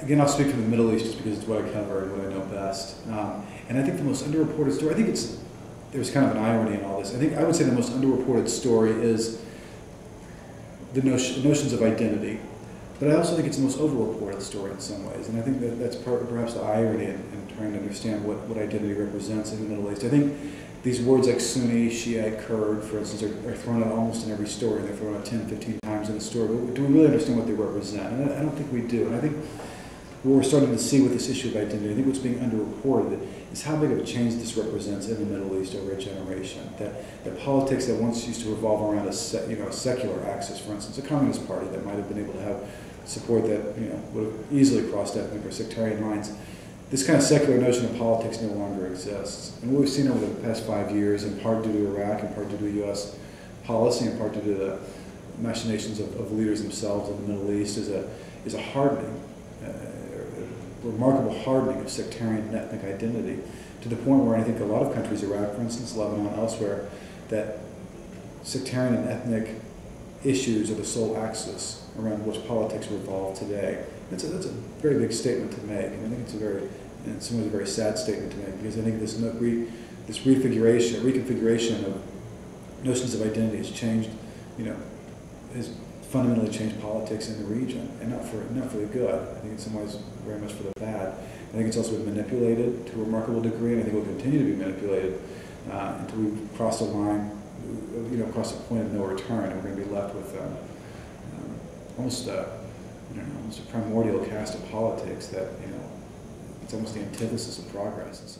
again, I'll speak for the Middle East just because it's what I cover and what I know best. And I think the most underreported story, I think there's kind of an irony in all this. I would say the most underreported story is the notions of identity. But I also think it's the most overreported story in some ways. And I think that's perhaps the irony in trying to understand what identity represents in the Middle East. I think these words like Sunni, Shiite, Kurd, for instance, are thrown out almost in every story. They're thrown out 10, 15 times in a story. But do we really understand what they represent? And I don't think we do. And I think what we're starting to see with this issue of identity, I think what's being underreported is how big of a change this represents in the Middle East over a generation. That politics that once used to revolve around a secular axis, for instance, a communist party that might have been able to have support that would have easily crossed ethnic or sectarian lines. This kind of secular notion of politics no longer exists. And what we've seen over the past 5 years, in part due to Iraq, in part due to U.S. policy, in part due to the machinations of leaders themselves in the Middle East, is a hardening, remarkable hardening of sectarian and ethnic identity, to the point where I think a lot of countries, Iraq for instance, Lebanon, elsewhere, that sectarian and ethnic issues are the sole axis around which politics revolve today. That's a very big statement to make, and I think it's in some ways a very sad statement to make, because I think this reconfiguration of notions of identity has changed, has fundamentally changed politics in the region, and not for the good. I think in some ways very much for the bad. I think it's also been manipulated to a remarkable degree, and I think will continue to be manipulated until we cross a line, cross a point of no return, and we're going to be left with almost a primordial cast of politics that it's almost the antithesis of progress.